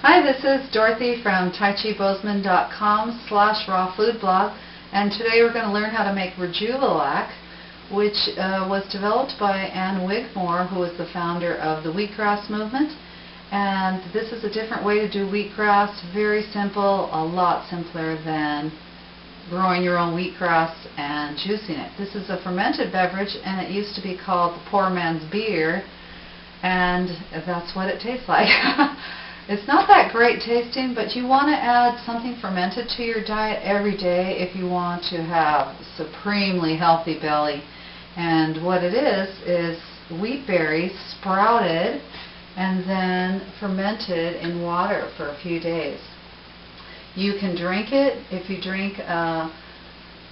Hi, this is Dorothy from taichibosman.com/rawfoodblog, and today we're going to learn how to make Rejuvelac, which was developed by Ann Wigmore, who is the founder of the wheatgrass movement. And this is a different way to do wheatgrass, very simple, a lot simpler than growing your own wheatgrass and juicing it. This is a fermented beverage, and it used to be called the poor man's beer, and that's what it tastes like. It's not that great tasting, but you want to add something fermented to your diet every day if you want to have a supremely healthy belly. And what it is wheatberries sprouted and then fermented in water for a few days. You can drink it if you drink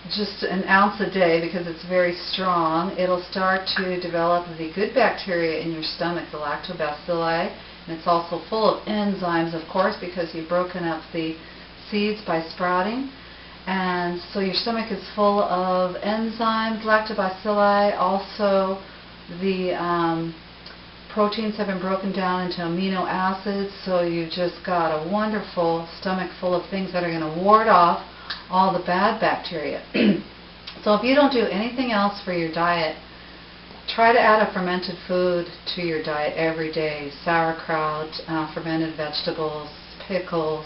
just an ounce a day because it's very strong. It'll start to develop the good bacteria in your stomach, the lactobacilli. And it's also full of enzymes, of course, because you've broken up the seeds by sprouting. And so your stomach is full of enzymes, lactobacilli. Also, the proteins have been broken down into amino acids, so you've just got a wonderful stomach full of things that are going to ward off all the bad bacteria. So if you don't do anything else for your diet, try to add a fermented food to your diet every day. Sauerkraut, fermented vegetables, pickles,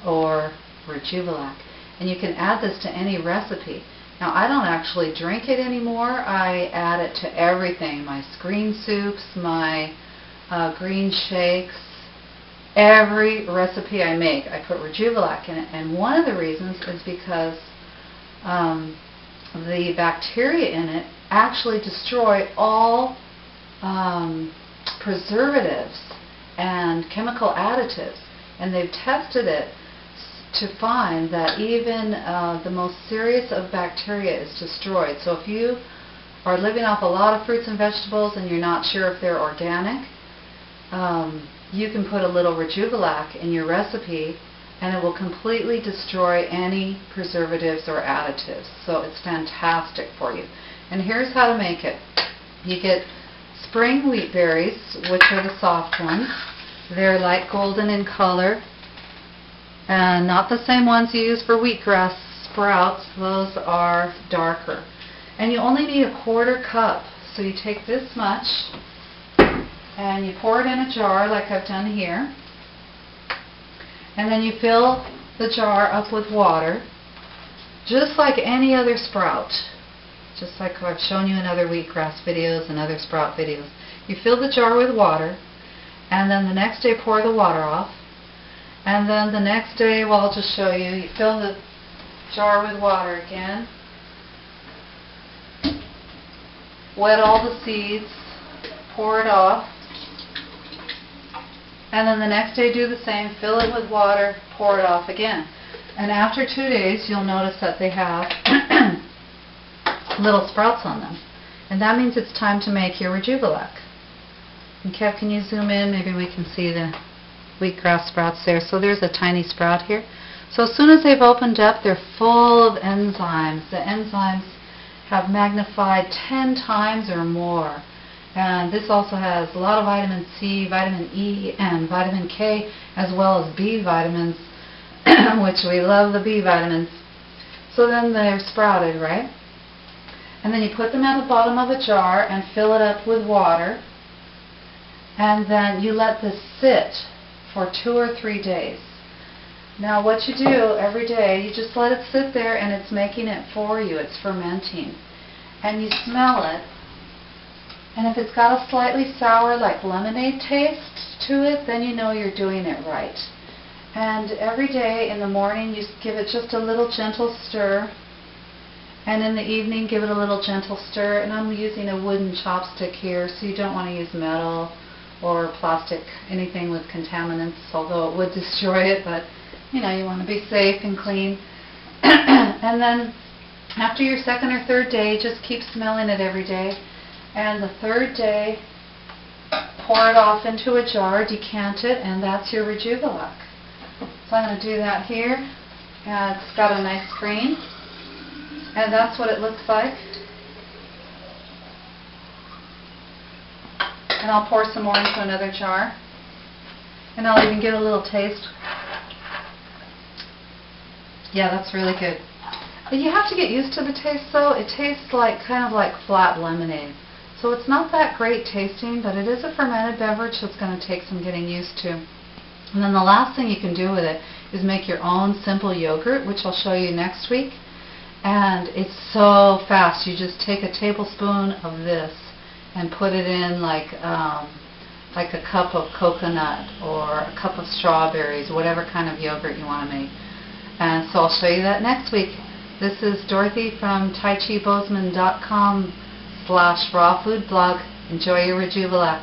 or Rejuvelac. And you can add this to any recipe. Now, I don't actually drink it anymore. I add it to everything. My green soups, my green shakes, every recipe I make, I put Rejuvelac in it. And one of the reasons is because the bacteria in it actually destroy all preservatives and chemical additives, and they've tested it to find that even the most serious of bacteria is destroyed. So if you are living off a lot of fruits and vegetables and you're not sure if they're organic, you can put a little Rejuvelac in your recipe and it will completely destroy any preservatives or additives. So it's fantastic for you. And here's how to make it. You get spring wheatberries, which are the soft ones. They're light golden in color, and not the same ones you use for wheatgrass sprouts. Those are darker. And you only need a 1/4 cup. So you take this much and you pour it in a jar like I've done here. And then you fill the jar up with water, just like any other sprout. Just like I've shown you in other wheatgrass videos and other sprout videos. You fill the jar with water, and then the next day pour the water off. And then the next day, well, I'll just show you. You fill the jar with water again. Wet all the seeds. Pour it off. And then the next day do the same. Fill it with water. Pour it off again. And after 2 days, you'll notice that they have little sprouts on them. And that means it's time to make your Rejuvelac. And Kev, can you zoom in? Maybe we can see the wheatgrass sprouts there. So there's a tiny sprout here. So as soon as they've opened up, they're full of enzymes. The enzymes have magnified 10 times or more. And this also has a lot of vitamin C, vitamin E, and vitamin K, as well as B vitamins, which we love the B vitamins. So then they're sprouted, right? And then you put them at the bottom of a jar and fill it up with water. And then you let this sit for 2 or 3 days. Now what you do every day, you just let it sit there and it's making it for you. It's fermenting. And you smell it. And if it's got a slightly sour, like lemonade taste to it, then you know you're doing it right. And every day in the morning, you give it just a little gentle stir. And in the evening, give it a little gentle stir. And I'm using a wooden chopstick here, so you don't want to use metal or plastic, anything with contaminants, although it would destroy it. But, you know, you want to be safe and clean. And then after your 2nd or 3rd day, just keep smelling it every day. And the 3rd day, pour it off into a jar, decant it, and that's your Rejuvelac. So I'm going to do that here. And it's got a nice green. And that's what it looks like. And I'll pour some more into another jar. And I'll even get a little taste. Yeah, that's really good. But you have to get used to the taste though. It tastes like kind of like flat lemonade. So it's not that great tasting, but it is a fermented beverage, so it's going to take some getting used to. And then the last thing you can do with it is make your own simple yogurt, which I'll show you next week. And it's so fast. You just take a tablespoon of this and put it in like a cup of coconut or a cup of strawberries, whatever kind of yogurt you want to make. And so I'll show you that next week. This is Dorothy from TaiChiBozeman.com/rawfoodblog. Enjoy your Rejuvelac.